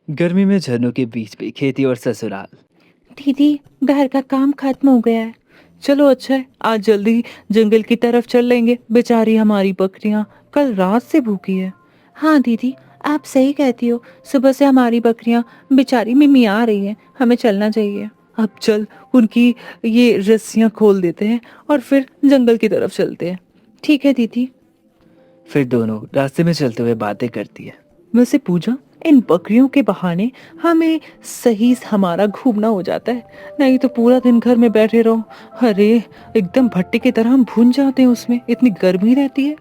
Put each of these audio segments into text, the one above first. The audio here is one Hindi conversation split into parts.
गर्मी में झरनों के बीच पे खेती और ससुराल। दीदी, घर का काम खत्म हो गया है। चलो अच्छा है, आज जल्दी जंगल की तरफ चल लेंगे। बेचारी हमारी बकरियां कल रात से भूखी है। हाँ दीदी, आप सही कहती हो। सुबह से हमारी बकरियां बेचारी मिमिया रही हैं। हमें चलना चाहिए। अब चल, उनकी ये रस्सियां खोल देते हैं और फिर जंगल की तरफ चलते हैं। ठीक है दीदी। फिर दोनों रास्ते में चलते हुए बातें करती है। वैसे पूजा, इन बकरियों के बहाने हमें सही हमारा घूमना हो जाता है। नहीं तो पूरा दिन घर में बैठे रहो। अरे, एकदम भट्टे की तरह हम भून जाते हैं, उसमें इतनी गर्मी रहती है।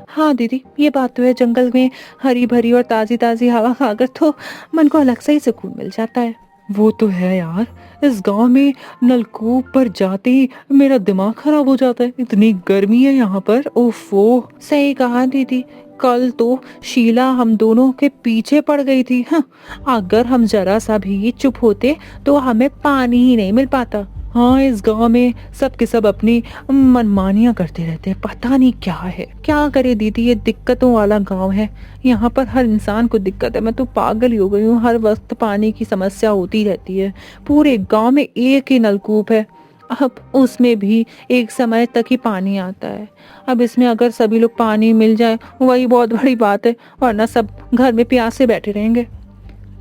हाँ दीदी, ये बात तो है। जंगल में हरी भरी और ताजी ताजी हवा खाकर तो मन को अलग से ही सुकून मिल जाता है। वो तो है यार। इस गांव में नलकूप पर जाते ही मेरा दिमाग खराब हो जाता है। इतनी गर्मी है यहाँ पर। ओफो, सही कहा दीदी। कल तो शीला हम दोनों के पीछे पड़ गई थी। हाँ, अगर हम जरा सा भी चुप होते तो हमें पानी ही नहीं मिल पाता। हाँ, इस गांव में सब के सब अपनी मनमानियां करते रहते हैं। पता नहीं क्या है। क्या करे दीदी, ये दिक्कतों वाला गांव है। यहाँ पर हर इंसान को दिक्कत है। मैं तो पागल ही हो गई हूँ। हर वक्त पानी की समस्या होती रहती है। पूरे गांव में एक ही नलकूप है। अब उसमें भी एक समय तक ही पानी आता है। अब इसमें अगर सभी लोग पानी मिल जाए वही बहुत बड़ी बात है, वरना सब घर में प्यासे बैठे रहेंगे।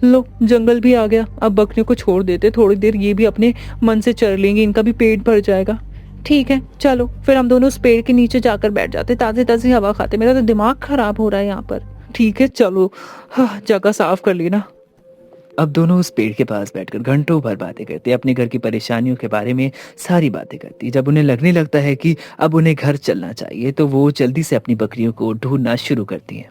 लो, जंगल भी आ गया। अब बकरियों को छोड़ देते थोड़ी देर, ये भी अपने मन से चर लेंगे, इनका भी पेट भर जाएगा। ठीक है, चलो फिर हम दोनों उस पेड़ के नीचे जाकर बैठ जाते, ताज़ी ताज़ी हवा खाते। मेरा तो दिमाग खराब हो रहा है यहाँ पर। ठीक है चलो। हाँ, जगह साफ कर लेना। अब दोनों उस पेड़ के पास बैठकर घंटों भर बातें करते, अपने घर की परेशानियों के बारे में सारी बातें करती। जब उन्हें लगने लगता है कि अब उन्हें घर चलना चाहिए तो वो जल्दी से अपनी बकरियों को ढूंढना शुरू करती हैं।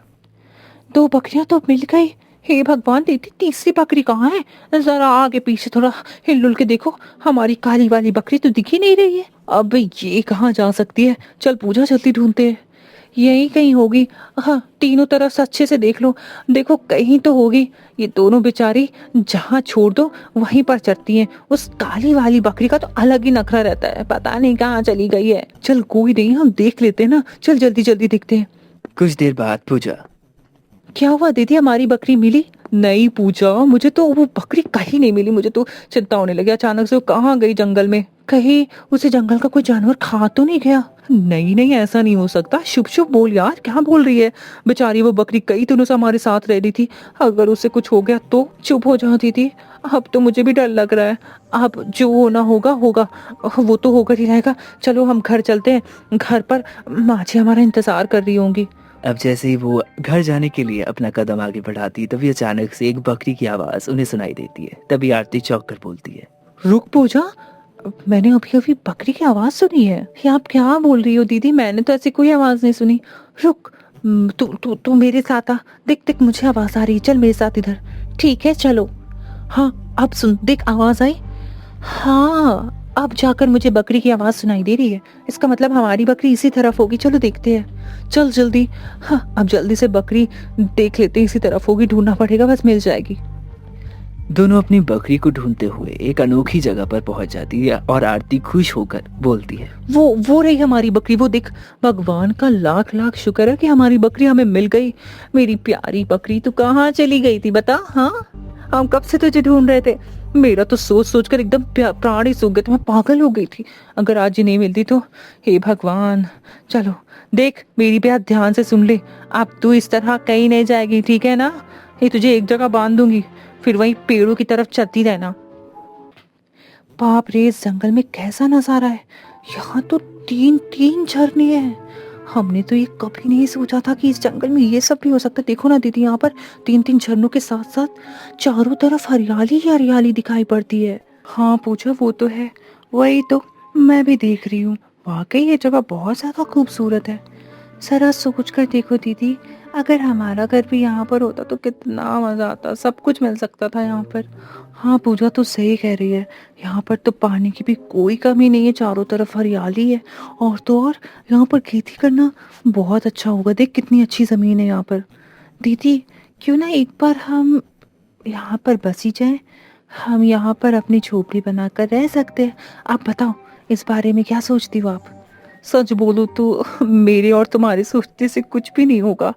दो बकरियां तो मिल गई। हे भगवान दीदी, तीसरी बकरी कहाँ है? जरा आगे पीछे थोड़ा हिल के देखो। हमारी काली वाली बकरी तो दिख ही नहीं रही है। अब ये कहाँ जा सकती है? चल पूजा, जल्दी ढूंढते हैं। यही कहीं होगी। हाँ, तीनों तरफ से अच्छे से देख लो। देखो, कहीं तो होगी। ये दोनों बेचारी जहाँ छोड़ दो वहीं पर चढ़ती हैं। उस काली वाली बकरी का तो अलग ही नखरा रहता है। पता नहीं कहाँ चली गई है। चल कोई नहीं, हम देख लेते हैं ना। चल जल्दी जल्दी दिखते हैं। कुछ देर बाद पूजा। क्या हुआ दीदी, हमारी बकरी मिली? नहीं पूछा, मुझे तो वो बकरी कहीं नहीं मिली। मुझे तो चिंता होने लगी। अचानक से वो कहाँ गई जंगल में? कहीं उसे जंगल का कोई जानवर खा तो नहीं गया? नहीं नहीं, ऐसा नहीं हो सकता। शुभ शुभ बोल यार, क्या बोल रही है? बेचारी वो बकरी कई दिनों से हमारे साथ रह रही थी। अगर उसे कुछ हो गया तो? चुप हो जाती थी। अब तो मुझे भी डर लग रहा है। अब जो होना होगा होगा। वो तो होकर ही रहेगा। चलो हम घर चलते हैं। घर पर माँ हमारा इंतजार कर रही होंगी। अब जैसे ही वो घर जाने के लिए अपना कदम आगे बढ़ाती है तभी अचानक से एक बकरी की आवाज उन्हें सुनाई देती है। तभी आरती चौंक कर बोलती है। रुक पूजा, मैंने अभी अभी बकरी की आवाज सुनी है। ये आप क्या बोल रही हो दीदी? मैंने तो ऐसी कोई आवाज नहीं सुनी। रुक, तू तू तू मेरे साथ आ। देख देख, मुझे आवाज आ रही है। चल मेरे साथ इधर। ठीक है चलो। हाँ, अब सुन, देख आवाज आई। हाँ, अब जाकर मुझे बकरी की आवाज सुनाई दे रही है। इसका मतलब हमारी बकरी इसी तरफ होगी। चलो देखते हैं। चल जल्दी। हाँ, अब जल्दी से बकरी देख लेते हैं। इसी तरफ होगी, ढूंढना पड़ेगा, बस मिल जाएगी। दोनों अपनी बकरी को ढूंढते हुए एक अनोखी जगह पर पहुंच जाती है और आरती खुश होकर बोलती है। वो रही हमारी बकरी। वो देख, भगवान का लाख लाख शुक्र है कि हमारी बकरी हमें मिल गई। मेरी प्यारी बकरी, तू कहाँ चली गई थी बता? हाँ, हम कब से तुझे ढूंढ रहे थे। मेरा तो सोच सोच कर एकदम प्राण ही सूख गए थे। मैं पागल हो गई थी। अगर आज ही नहीं मिलती तो। हे भगवान। चलो देख, मेरी बात ध्यान से सुन ले। अब तू इस तरह कहीं नहीं जाएगी, ठीक है ना? ये तुझे एक जगह बांध दूंगी, फिर वही पेड़ों की तरफ चलती रहना। बाप रे, इस जंगल में कैसा नजारा है। यहाँ तो तीन तीन झरने हैं। हमने तो ये कभी नहीं सोचा था कि इस जंगल में ये सब भी हो सकता है। देखो ना दीदी, यहाँ पर तीन तीन झरनों के साथ साथ चारों तरफ हरियाली ही हरियाली दिखाई पड़ती है। हाँ पूछो, वो तो है। वही तो मैं भी देख रही हूँ। वाकई ये जगह बहुत ज्यादा खूबसूरत है। जरा सोच कर देखो दीदी, अगर हमारा घर भी यहाँ पर होता तो कितना मजा आता। सब कुछ मिल सकता था यहाँ पर। हाँ पूजा, तो सही कह रही है। यहाँ पर तो पानी की भी कोई कमी नहीं है। चारों तरफ हरियाली है। और तो और यहाँ पर खेती करना बहुत अच्छा होगा। देख कितनी अच्छी जमीन है यहाँ पर। दीदी, क्यों ना एक बार हम यहाँ पर बस ही जाएं। हम यहाँ पर अपनी झोपड़ी बनाकर रह सकते हैं। आप बताओ, इस बारे में क्या सोचती हो आप? सच बोलूं तो मेरे और तुम्हारे सोचने से कुछ भी नहीं होगा।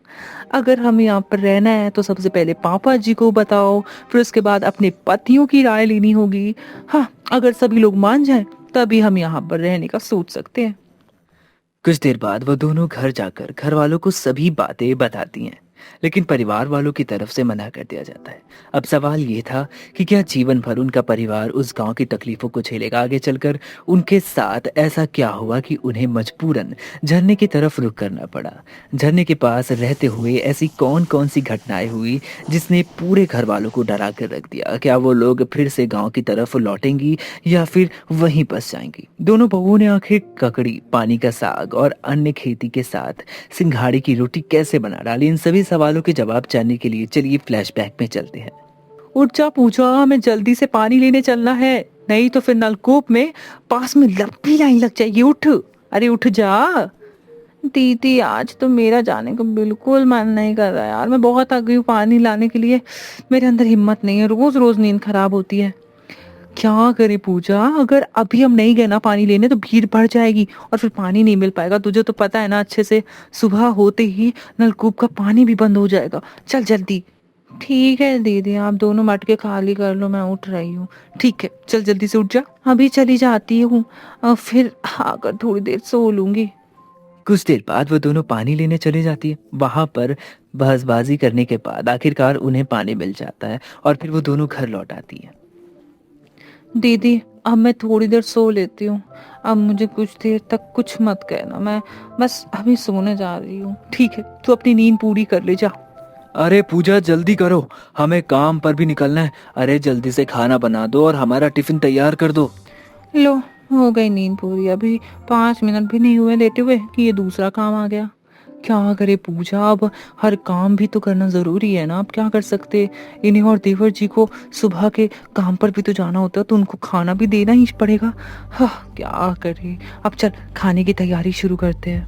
अगर हमें यहाँ पर रहना है तो सबसे पहले पापा जी को बताओ, फिर उसके बाद अपने पतियों की राय लेनी होगी। हाँ, अगर सभी लोग मान जाएं तभी हम यहाँ पर रहने का सोच सकते हैं। कुछ देर बाद वो दोनों घर जाकर घर वालों को सभी बातें बताती हैं, लेकिन परिवार वालों की तरफ से मना कर दिया जाता है। अब सवाल ये था कि क्या जीवन भर उनका परिवार उस गांव की तकलीफों को झेलेगा? आगे चलकर उनके साथ ऐसा क्या हुआ कि उन्हें मजबूरन झरने की तरफ रुख करना पड़ा? झरने के पास रहते हुए ऐसी कौन कौन सी घटनाएं हुई जिसने पूरे घर वालों को डरा कर रख दिया? क्या वो लोग फिर से गांव की तरफ लौटेंगी या फिर वहीं बस जाएंगी? दोनों बहुओं ने आखिर ककड़ी, पानी का साग और अन्य खेती के साथ सिंघाड़े की रोटी कैसे बना डाली? इन सभी सवालों के जवाब जानने के लिए चलिए फ्लैशबैक में चलते हैं। उठ जा पूजा, हमें जल्दी से पानी लेने चलना है, नहीं तो फिर नलकूप में पास में लंबी लाइन लग जाएगी। उठ, अरे उठ जा। दीदी आज तो मेरा जाने का बिल्कुल मन नहीं कर रहा यार, मैं बहुत थक गई हूँ पानी लाने के लिए, मेरे अंदर हिम्मत नहीं है, रोज रोज नींद खराब होती है। क्या करे पूजा, अगर अभी हम नहीं गए ना पानी लेने तो भीड़ बढ़ जाएगी और फिर पानी नहीं मिल पाएगा। तुझे तो पता है ना अच्छे से, सुबह होते ही नलकूप का पानी भी बंद हो जाएगा। चल जल्दी। ठीक है दीदी, आप दोनों मटके खाली कर लो, मैं उठ रही हूँ। ठीक है, चल जल्दी से उठ जा। अभी चली जाती हूँ, फिर आकर थोड़ी देर सो लूंगी। कुछ देर बाद वो दोनों पानी लेने चले जाती है। वहां पर बहसबाजी करने के बाद आखिरकार उन्हें पानी मिल जाता है और फिर वो दोनों घर लौट आती हैं। दीदी अब मैं थोड़ी देर सो लेती हूँ, अब मुझे कुछ देर तक कुछ मत कहना, मैं बस अभी सोने जा रही हूँ। ठीक है, तू अपनी नींद पूरी कर ले जा। अरे पूजा जल्दी करो, हमें काम पर भी निकलना है। अरे जल्दी से खाना बना दो और हमारा टिफिन तैयार कर दो। लो, हो गई नींद पूरी, अभी 5 मिनट भी नहीं हुए लेटे हुए कि ये दूसरा काम आ गया। क्या करे पूजा, अब हर काम भी तो करना जरूरी है ना, अब क्या कर सकते। इन्हें और देवर जी को सुबह के काम पर भी तो जाना होता है, तो उनको खाना भी देना ही पड़ेगा। हाँ, क्या करे। अब चल खाने की तैयारी शुरू करते हैं।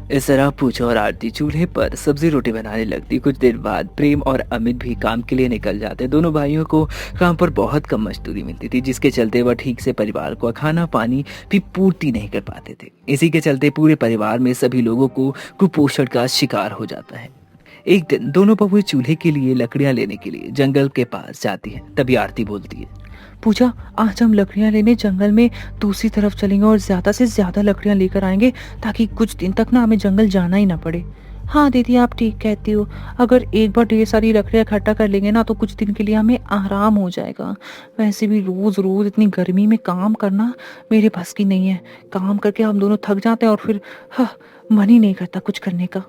इस तरह पूजा और आरती चूल्हे पर सब्जी रोटी बनाने लगती। कुछ देर बाद प्रेम और अमित भी काम के लिए निकल जाते। दोनों भाइयों को काम पर बहुत कम मजदूरी मिलती थी, जिसके चलते वह ठीक से परिवार को खाना पानी भी पूर्ति नहीं कर पाते थे। इसी के चलते पूरे परिवार में सभी लोगों को कुपोषण का शिकार हो जाता है। एक दिन दोनों बहुएं चूल्हे के लिए लकड़ियां लेने के लिए जंगल के पास जाती हैं। तभी आरती बोलती है, पूजा आज हम लकड़ियां लेने जंगल में दूसरी तरफ चलेंगे और ज्यादा से ज्यादा लकड़ियां लेकर आएंगे, ताकि कुछ दिन तक ना हमें जंगल जाना ही ना पड़े। हाँ दीदी, आप ठीक कहती हो, अगर एक बार ढेर सारी लकड़ियां इकट्ठा कर लेंगे ना तो कुछ दिन के लिए हमें आराम हो जाएगा। वैसे भी रोज रोज इतनी गर्मी में काम करना मेरे बस की नहीं है। काम करके हम दोनों थक जाते हैं और फिर हाँ, मन ही नहीं करता कुछ करने का।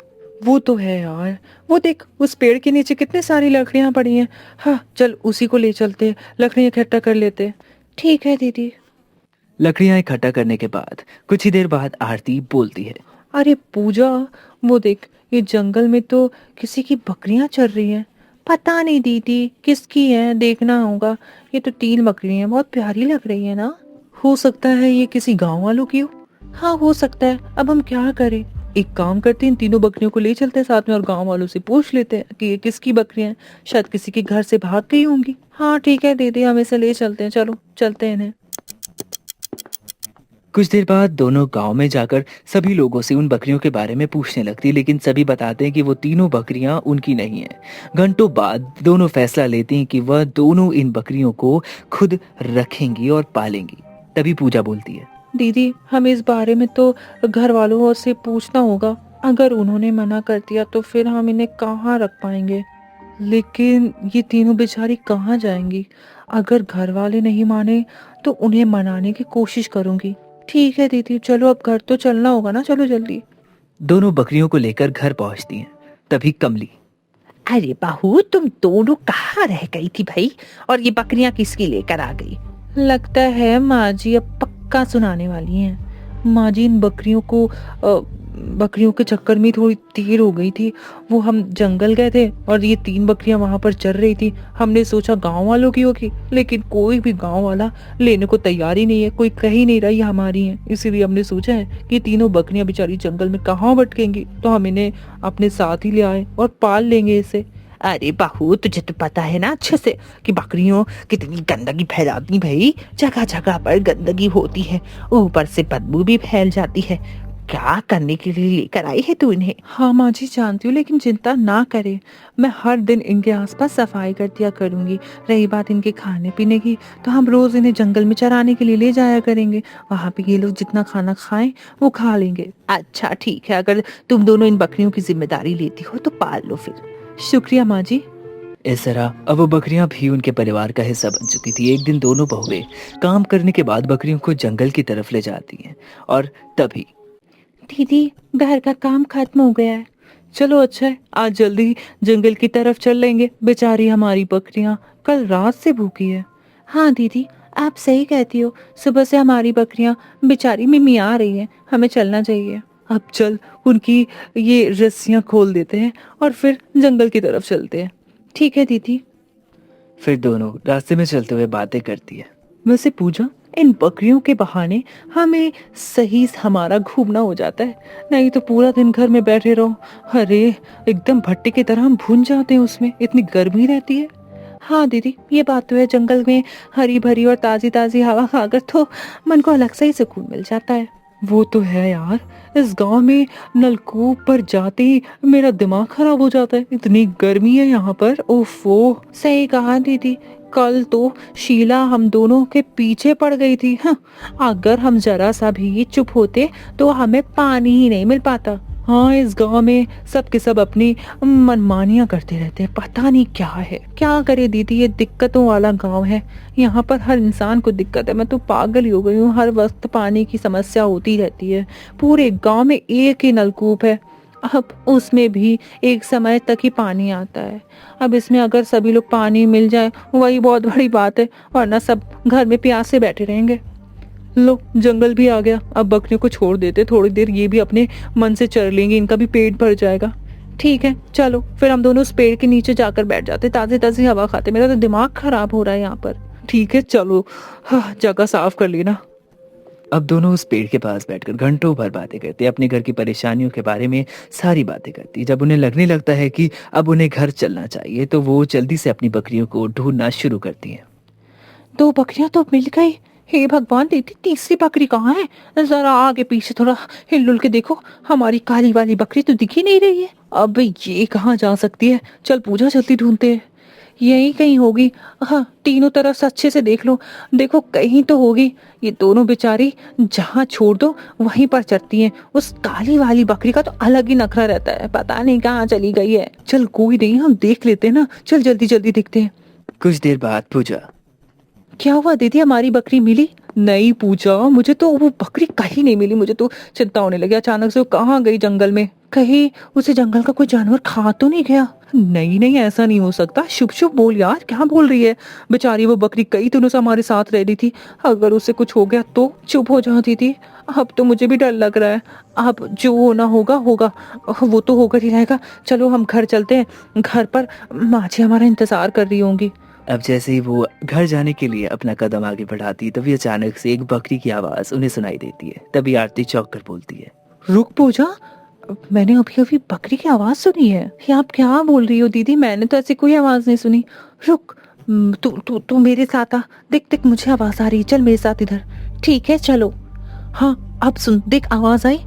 वो तो है यार, वो देख उस पेड़ के नीचे कितनी सारी लकड़ियां पड़ी हैं। हाँ चल, उसी को ले चलते, लकड़ियां इकट्ठा कर लेते। ठीक है दीदी। लकड़ियां इकट्ठा करने के बाद कुछ ही देर बाद आरती बोलती है, अरे पूजा, वो देख ये जंगल में तो किसी की बकरियां चल रही हैं। पता नहीं दीदी किसकी है, देखना होगा। ये तो 3 बकरियां हैं, बहुत प्यारी लग रही है ना। हो सकता है ये किसी गांव वालों की हो। हाँ हो सकता है, अब हम क्या करें। एक काम करते हैं, इन तीनों बकरियों को ले चलते हैं साथ में और गांव वालों से पूछ लेते हैं कि ये किसकी बकरियां हैं। शायद किसी के घर से भाग गई होंगी। हाँ ठीक है दीदी, हम इसे ले चलते हैं, चलो चलते हैं इन्हें। कुछ देर बाद दोनों गांव में जाकर सभी लोगों से उन बकरियों के बारे में पूछने लगती, लेकिन सभी बताते हैं कि वो तीनों बकरियां उनकी नहीं हैं। घंटों बाद दोनों फैसला लेते हैं कि वह दोनों इन बकरियों को खुद रखेंगी और पालेंगी। तभी पूजा बोलती है, दीदी हमें इस बारे में तो घर वालों से पूछना होगा। अगर उन्होंने मना कर दिया तो फिर हम इन्हें कहाँ रख पाएंगे। लेकिन ये तीनों बेचारी कहाँ जाएंगी। अगर घर वाले नहीं माने तो उन्हें मनाने की कोशिश करूंगी। ठीक है दीदी, चलो अब घर तो चलना होगा ना, चलो जल्दी। दोनों बकरियों को लेकर घर पहुंचती हैं। तभी कमली, अरे बहू, तुम दोनों कहाँ रह गई थी भाई, और ये बकरियां किसकी लेकर आ गई। लगता है माँ जी अब पक्का सुनाने वाली हैं। माँ जी इन बकरियों के चक्कर में थोड़ी देर हो गई थी। वो हम जंगल गए थे और ये 3 बकरियां वहां पर चल रही थी। हमने सोचा गांव वालों की होगी, लेकिन कोई भी गांव वाला लेने को तैयार ही नहीं है, कोई कह ही नहीं रहा ये हमारी है। इसीलिए हमने सोचा है कि तीनों बकरियां बेचारी जंगल में कहाँ भटकेंगी, तो हम इन्हें अपने साथ ही ले आए और पाल लेंगे इसे। अरे बहू, तुझे तो पता है ना अच्छे से कि बकरियों कितनी गंदगी फैलाती भाई। जगह जगह पर गंदगी होती है, ऊपर से बदबू भी फैल जाती है। क्या करने के लिए लेकर आई है तू इन्हें? हाँ माँ जी जानती हूँ, लेकिन चिंता ना करे, मैं हर दिन इनके आसपास सफाई कर दिया करूंगी। रही बात इनके खाने पीने की, तो हम रोज इन्हें जंगल में चराने के लिए ले जाया करेंगे। वहाँ पे ये लोग जितना खाना खाएं वो खा लेंगे। अच्छा ठीक है, अगर तुम दोनों इन बकरियों की जिम्मेदारी लेती हो तो पाल लो फिर। शुक्रिया माँ जी। इस तरह अब वो बकरियां भी उनके परिवार का हिस्सा बन चुकी थी। एक दिन दोनों बहुएं काम करने के बाद बकरियों को जंगल की तरफ ले जाती हैं और तभी दीदी, घर का काम खत्म हो गया है। चलो अच्छा है, आज जल्दी जंगल की तरफ चल लेंगे। बेचारी हमारी बकरियां कल रात से भूखी है। हाँ दीदी, आप सही कहती हो, सुबह से हमारी बकरियां बेचारी मिमिया रही हैं, हमें चलना चाहिए। अब चल उनकी ये रस्सियां खोल देते हैं और फिर जंगल की तरफ चलते हैं। ठीक है दीदी। फिर दोनों रास्ते में चलते हुए बातें करती है। वैसे पूजा, इन बकरियों के बहाने हमें सही हमारा घूमना हो जाता है, नहीं तो पूरा दिन घर में बैठे रहो। अरे एकदम भट्टे की तरह हम भून जाते हैं उसमें, इतनी गर्मी रहती है। हाँ दीदी, ये बात तो है, जंगल में हरी भरी और ताजी ताजी हवा खाकर तो मन को अलग से ही सुकून मिल जाता है। वो तो है यार, इस गांव में नलकूप पर जाते ही मेरा दिमाग खराब हो जाता है, इतनी गर्मी है यहाँ पर। ओफो, सही कहा दीदी, कल तो शीला हम दोनों के पीछे पड़ गई थी। हाँ, अगर हम जरा सा भी चुप होते तो हमें पानी ही नहीं मिल पाता। हाँ, इस गांव में सब के सब अपनी मनमानियां करते रहते हैं, पता नहीं क्या है। क्या करे दीदी, ये दिक्कतों वाला गांव है, यहाँ पर हर इंसान को दिक्कत है। मैं तो पागल ही हो गई हूँ, हर वक्त पानी की समस्या होती रहती है। पूरे गांव में एक ही नलकूप है, अब उसमें भी एक समय तक ही पानी आता है। अब इसमें अगर सभी लोग पानी मिल जाए वही बहुत बड़ी बात है, वरना सब घर में प्यासे बैठे रहेंगे। लो, जंगल भी आ गया, अब बकरियों को छोड़ देते, थोड़ी देर ये भी अपने मन से चर लेंगे, इनका भी पेट भर जाएगा। ठीक है चलो, फिर हम दोनों उस पेड़ के नीचे जाकर बैठ जाते, ताज़ी ताज़ी हवा खाते। मेरा तो दिमाग खराब हो रहा है यहाँ पर। ठीक है चलो, हाँ, जगह साफ कर लेना। अब दोनों उस पेड़ के पास बैठकर घंटों भर बातें करते, अपने घर की परेशानियों के बारे में सारी बातें करती। जब उन्हें लगने लगता है कि अब उन्हें घर चलना चाहिए तो वो जल्दी से अपनी बकरियों को ढूंढना शुरू करती हैं। दो बकरियां तो मिल गई। हे भगवान दीदी, तीसरी बकरी कहाँ है? जरा आगे पीछे थोड़ा हिल के देखो, हमारी काली वाली बकरी तो दिख ही नहीं रही है। अब ये कहाँ जा सकती है? चल पूजा, जल्दी ढूंढते हैं, यही कहीं होगी। हाँ, तीनों तरफ से अच्छे से देख लो, देखो कहीं तो होगी। ये दोनों बेचारी जहाँ छोड़ दो वहीं पर चढ़ती हैं। उस काली वाली बकरी का तो अलग ही नखरा रहता है, पता नहीं कहाँ चली गई है। चल कोई नहीं, हम देख लेते हैं ना, चल जल्दी जल्दी देखते हैं। कुछ देर बाद पूजा, क्या हुआ दीदी, हमारी बकरी मिली? नहीं पूजा, मुझे तो वो बकरी कहीं नहीं मिली। मुझे तो चिंता होने लगी, अचानक से वो कहाँ गई जंगल में? कहीं उसे जंगल का कोई जानवर खा तो नहीं गया? नहीं नहीं, ऐसा नहीं हो सकता। शुभ शुभ बोल यार, क्या बोल रही है? बेचारी वो बकरी कई दिनों से हमारे साथ रह रही थी, अगर उसे कुछ हो गया तो? चुप हो जाती थी। अब तो मुझे भी डर लग रहा है। अब जो होना होगा होगा, वो तो होकर ही रहेगा। चलो हम घर चलते हैं, घर पर माँ जी हमारा इंतजार कर रही होंगी। अब जैसे ही वो घर जाने के लिए अपना कदम आगे बढ़ाती है तभी अचानक से एक बकरी की आवाज उन्हें सुनाई देती है। तभी आरती चौंक कर बोलती है, रुक पूजा, मैंने अभी अभी बकरी की आवाज सुनी है। ये आप क्या बोल रही हो दीदी? मैंने तो ऐसी कोई आवाज नहीं सुनी। रुक, तू तू तू मेरे साथ आ, देख देख मुझे आवाज आ रही है, चल मेरे साथ इधर। ठीक है चलो। हाँ, अब सुन, देख आवाज आई।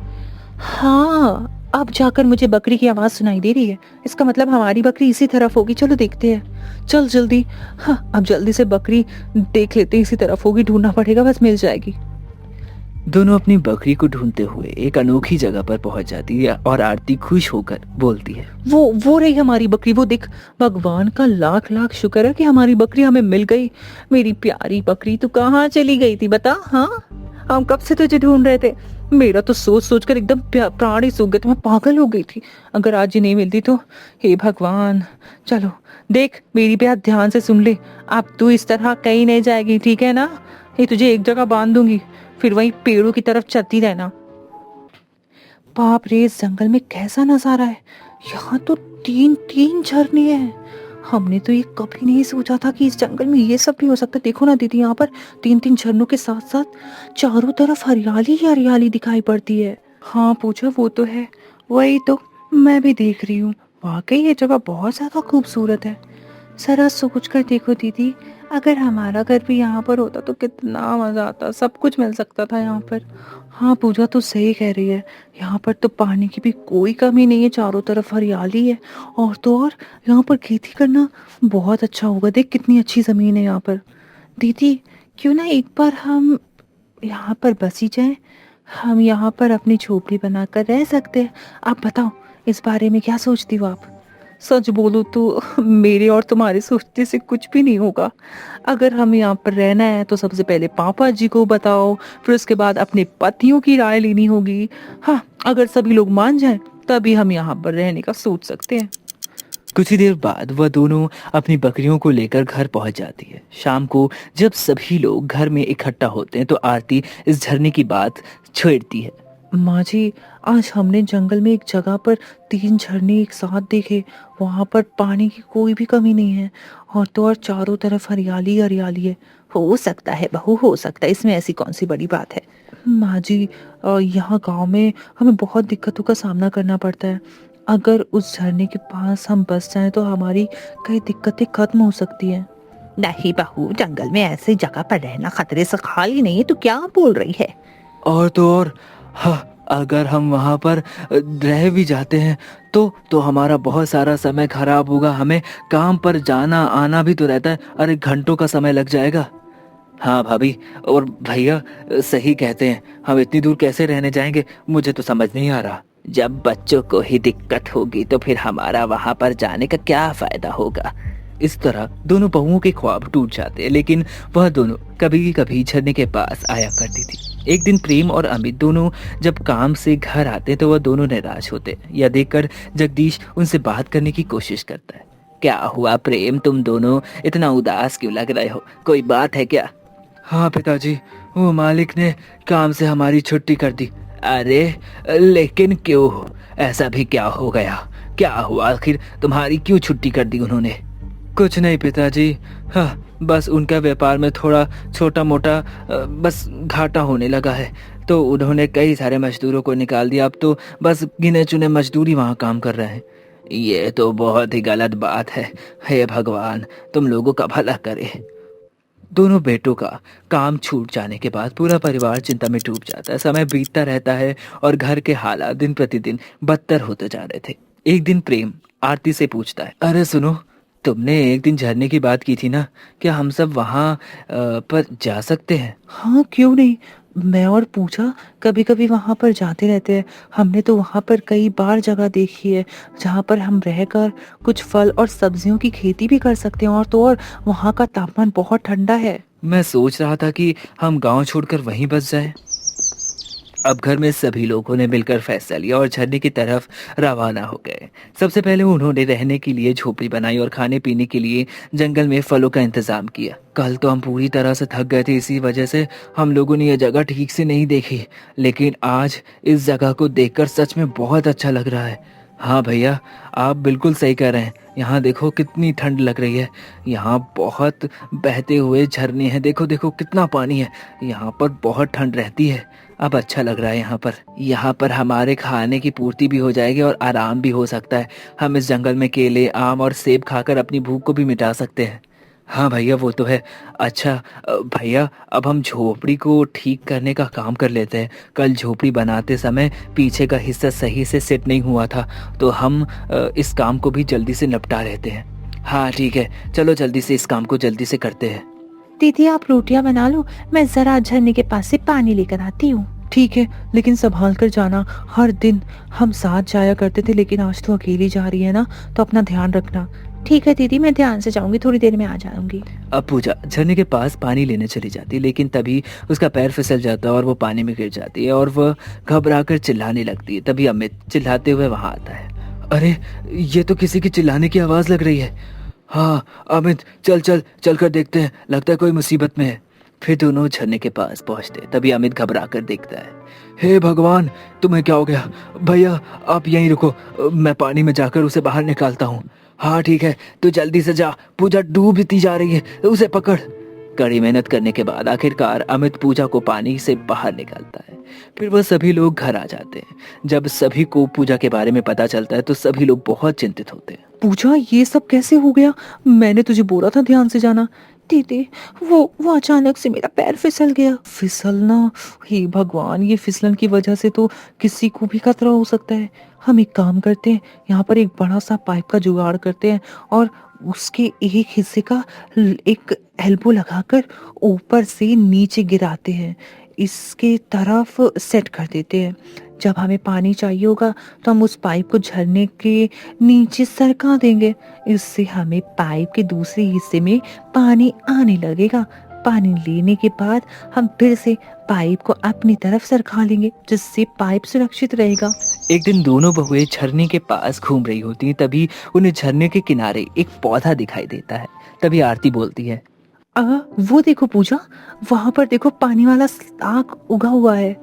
हाँ, अब जाकर मुझे बकरी की आवाज सुनाई दे रही है, इसका मतलब हमारी बकरी इसी तरफ होगी। चलो देखते हैं, चल जल्दी। हाँ, अब जल्दी से बकरी देख लेते हैं, इसी तरफ होगी, ढूंढना पड़ेगा, बस मिल जाएगी। दोनों अपनी बकरी को ढूंढते हुए एक अनोखी जगह पर पहुंच जाती है और आरती खुश होकर बोलती है, वो रही हमारी बकरी, वो देख। भगवान का लाख लाख शुक्र है कि हमारी बकरी हमें मिल गई। मेरी प्यारी बकरी, तू कहाँ चली गई थी बता? हाँ, हम कब से तुझे ढूंढ रहे थे। मेरा तो सोच सोच कर एकदम प्राण ही सूख गए थे, मैं पागल हो गई थी। अगर आज ही नहीं मिलती तो, हे भगवान। चलो देख, मेरी बात ध्यान से सुन ले, अब तू इस तरह कहीं नहीं जाएगी, ठीक है ना? ये तुझे एक जगह बांध दूंगी, फिर वहीं पेड़ों की तरफ चलती रहना। बाप रे, इस जंगल में कैसा नजारा है! यहाँ तो तीन तीन झरने हैं। हमने तो ये कभी नहीं सोचा था कि इस जंगल में ये सब भी हो सकता है। देखो ना दीदी, यहाँ पर तीन तीन झरनों के साथ साथ चारों तरफ हरियाली ही हरियाली दिखाई पड़ती है। हाँ पूछो, वो तो है, वही तो मैं भी देख रही हूँ। वाकई ये जगह बहुत ज्यादा खूबसूरत है। ज़रा सोच कर देखो दीदी, अगर हमारा घर भी यहाँ पर होता तो कितना मज़ा आता, सब कुछ मिल सकता था यहाँ पर। हाँ, पूजा तो सही कह रही है, यहाँ पर तो पानी की भी कोई कमी नहीं है, चारों तरफ हरियाली है। और तो और यहाँ पर खेती करना बहुत अच्छा होगा, देख कितनी अच्छी ज़मीन है यहाँ पर। दीदी, क्यों ना एक बार हम यहाँ पर बस ही जाएँ? हम यहाँ पर अपनी झोपड़ी बनाकर रह सकते हैं। आप बताओ, इस बारे में क्या सोचती हो आप? सच बोलूं तो मेरे और तुम्हारे सोचने से कुछ भी नहीं होगा। अगर हमें यहाँ पर रहना है तो सबसे पहले पापा जी को बताओ, फिर उसके बाद अपने पतियों की राय लेनी होगी। हाँ, अगर सभी लोग मान जाएं तभी हम यहाँ पर रहने का सोच सकते हैं। कुछ ही देर बाद वह दोनों अपनी बकरियों को लेकर घर पहुंच जाती है। शाम को जब सभी लोग घर में इकट्ठा होते हैं तो आरती इस झरने की बात छेड़ती है। माँ जी, आज हमने जंगल में एक जगह पर 3 झरने एक साथ देखे। वहां पर पानी की कोई भी कमी नहीं है, और तो और चारों तरफ हरियाली हरियाली है। हो सकता है बहू, हो सकता है, इसमें ऐसी कौन सी बड़ी बात है। माँ जी, यहाँ गांव में हमें बहुत दिक्कतों का सामना करना पड़ता है। अगर उस झरने के पास हम बस जाएं तो हमारी कई दिक्कतें खत्म हो सकती हैं। नहीं बहू, जंगल में ऐसी जगह पर रहना खतरे से खाली नहीं है, तो क्या बोल रही है? और तो और हाँ, अगर हम वहाँ पर रह भी जाते हैं तो हमारा बहुत सारा समय खराब होगा। हमें काम पर जाना आना भी तो रहता है। अरे घंटों का समय लग जाएगा। हाँ भाभी और भैया सही कहते हैं। हम इतनी दूर कैसे रहने जाएंगे, मुझे तो समझ नहीं आ रहा। जब बच्चों को ही दिक्कत होगी तो फिर हमारा वहां पर जाने का क्या फायदा होगा। इस तरह दोनों बहुओं के ख्वाब टूट जाते हैं, लेकिन वह दोनों कभी कभी झरने के पास आया करती थी। एक दिन प्रेम और अमित दोनों जब काम से घर आते तो वह दोनों निराश होते। यह देखकर जगदीश उनसे बात करने की कोशिश करता है। क्या हुआ प्रेम, तुम दोनों इतना उदास क्यों लग रहे हो, कोई बात है क्या? हाँ पिताजी, वो मालिक ने काम से हमारी छुट्टी कर दी। अरे लेकिन क्यों, ऐसा भी क्या हो गया, क्या हुआ आखिर, तुम्हारी क्यों छुट्टी कर दी उन्होंने? कुछ नहीं पिताजी, हाँ बस उनका व्यापार में थोड़ा छोटा मोटा बस घाटा होने लगा है, तो उन्होंने कई सारे मजदूरों को निकाल दिया। अब तो बस गिने चुने मजदूर ही वहाँ काम कर रहे हैं। ये तो बहुत ही गलत बात है। हे भगवान, तुम लोगों का भला करे। दोनों बेटों का काम छूट जाने के बाद पूरा परिवार चिंता में डूब जाता है। समय बीतता रहता है और घर के हालात दिन प्रतिदिन बदतर होते जा रहे थे। एक दिन प्रेम आरती से पूछता है, अरे सुनो, तुमने एक दिन झरने की बात की थी ना, क्या हम सब वहाँ पर जा सकते हैं? हाँ, क्यों नहीं। मैं और पूछा कभी कभी वहां पर जाते रहते हैं। हमने तो वहां पर कई बार जगह देखी है जहां पर हम रहकर कुछ फल और सब्जियों की खेती भी कर सकते हैं। और तो और वहां का तापमान बहुत ठंडा है। मैं सोच रहा था कि हम गांव छोड़कर वहीं बस जाएं। अब घर में सभी लोगों ने मिलकर फैसला लिया और झरने की तरफ रवाना हो गए। सबसे पहले उन्होंने रहने के लिए झोपड़ी बनाई और खाने पीने के लिए जंगल में फलों का इंतजाम किया। कल तो हम पूरी तरह से थक गए थे, इसी वजह से हम लोगों ने यह जगह ठीक से नहीं देखी, लेकिन आज इस जगह को देखकर सच में बहुत अच्छा लग रहा है। हाँ भैया, आप बिल्कुल सही कह रहे हैं। यहाँ देखो कितनी ठंड लग रही है। यहाँ बहुत बहते हुए झरने हैं, देखो देखो कितना पानी है। यहाँ पर बहुत ठंड रहती है। अब अच्छा लग रहा है यहाँ पर हमारे खाने की पूर्ति भी हो जाएगी और आराम भी हो सकता है। हम इस जंगल में केले, आम और सेब खाकर अपनी भूख को भी मिटा सकते हैं। हाँ भैया, वो तो है। अच्छा भैया, अब हम झोपड़ी को ठीक करने का काम कर लेते हैं। कल झोपड़ी बनाते समय पीछे का हिस्सा सही से सेट नहीं हुआ था, तो हम इस काम को भी जल्दी से निपटा लेते हैं। हाँ ठीक है, चलो जल्दी से इस काम को जल्दी से करते हैं। दीदी, आप रोटियां बना लो, मैं जरा झरने के पास से पानी लेकर आती हूँ। ठीक है, लेकिन संभाल कर जाना। हर दिन हम साथ जाया करते थे, लेकिन आज तो अकेली जा रही है ना, तो अपना ध्यान रखना। ठीक है दीदी, मैं ध्यान से जाऊंगी, थोड़ी देर में आ जाऊंगी। अब पूजा झरने के पास पानी लेने चली जाती, लेकिन तभी उसका पैर फिसल जाता है और वो पानी में गिर जाती है और वह घबराकर चिल्लाने लगती है। तभी अमित चिल्लाते हुए वहां आता है। अरे ये तो किसी की चिल्लाने की आवाज लग रही है। हाँ अमित, चल चल चल कर देखते हैं, लगता है कोई मुसीबत में है। फिर दोनों झरने के पास पहुंचते, तभी अमित घबरा कर देखता है। हे भगवान, तुम्हें क्या हो गया? भैया आप यहीं रुको, मैं पानी में जाकर उसे बाहर निकालता हूँ। हाँ ठीक है, तू जल्दी से जा, पूजा डूबती जा रही है, उसे पकड़। कड़ी मेहनत करने के बाद आखिरकार अमित पूजा को पानी से बाहर निकालता है। फिर वह सभी लोग घर आ जाते हैं। जब सभी को पूजा के बारे में पता चलता है तो सभी लोग बहुत चिंतित होते हैं। पूजा, ये सब कैसे हो गया? मैंने तुझे बोला था ध्यान से जाना। दीदी, वो अचानक से मेरा पैर फिसल गया। फिसलना? हे भगवान, ये फिसलन की वजह से तो किसी को भी खतरा हो सकता है। हम एक काम करते हैं, यहाँ पर एक बड़ा सा पाइप का जुगाड़ करते हैं और उसके एक हिस्से का एक एल्बो लगाकर ऊपर से नीचे गिराते हैं, इसके तरफ सेट कर देते हैं। जब हमें पानी चाहिए होगा तो हम उस पाइप को झरने के नीचे सरका देंगे। इससे हमें पाइप के दूसरे हिस्से में पानी आने लगेगा। पानी लेने के बाद हम फिर से पाइप को अपनी तरफ सरका लेंगे, जिससे पाइप सुरक्षित रहेगा। एक दिन दोनों बहुएं झरने के पास घूम रही होती हैं। तभी उन्हें झरने के किनारे एक पौधा दिखाई देता है। तभी आरती बोलती है, वो देखो पूजा, वहां पर देखो पानी वाला साग उगा हुआ है।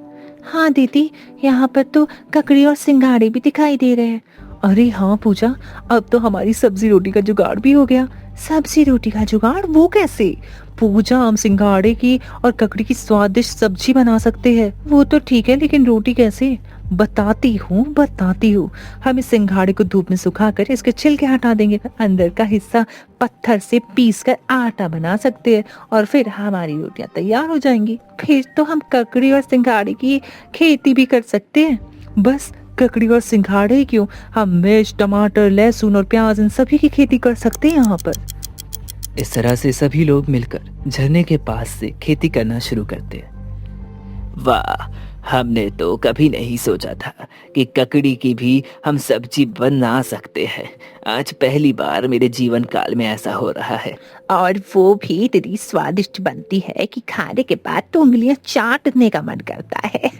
हाँ दीदी, यहाँ पर तो ककड़ी और सिंघाड़े भी दिखाई दे रहे हैं। अरे हाँ पूजा, अब तो हमारी सब्जी रोटी का जुगाड़ भी हो गया। सब्जी रोटी का जुगाड़? वो कैसे? पूजा, हम सिंघाड़े की और ककड़ी की स्वादिष्ट सब्जी बना सकते हैं। वो तो ठीक है, लेकिन रोटी कैसे? बताती हूँ। हम इस सिंघाड़े को धूप में सुखाकर इसके छिलके हटा देंगे, अंदर का हिस्सा पत्थर से पीस कर आटा बना सकते हैं और फिर हमारी रोटियां तैयार हो जाएंगी। फिर तो हम ककड़ी और सिंघाड़े की खेती भी कर सकते हैं। बस ककड़ी और सिंघाड़े ही क्यों, हम मिर्च, टमाटर, लहसुन और प्याज, इन सभी की खेती कर सकते हैं यहाँ पर। इस तरह से सभी लोग मिलकर झरने के पास से खेती करना शुरू करते हैं। वाह, हमने तो कभी नहीं सोचा था कि ककड़ी की भी हम सब्जी बना सकते हैं। आज पहली बार मेरे जीवन काल में ऐसा हो रहा है। और वो भी इतनी स्वादिष्ट बनती है कि खाने के बाद तो उंगलियां चाटने का मन करता है।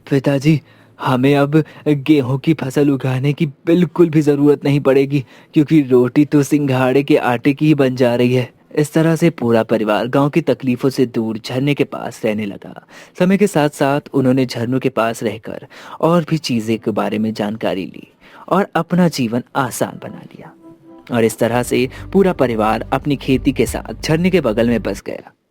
पिताजी, हमें अब गेहूं की फसल उगाने की बिल्कुल भी जरूरत नहीं पड़ेगी, क्योंकि रोटी तो सिंघाड़े के आटे की ही बन जा रही है। इस तरह से पूरा परिवार गांव की तकलीफों से दूर झरने के पास रहने लगा। समय के साथ साथ उन्होंने झरनों के पास रहकर और भी चीजें के बारे में जानकारी ली और अपना जीवन आसान बना लिया। और इस तरह से पूरा परिवार अपनी खेती के साथ झरने के बगल में बस गया।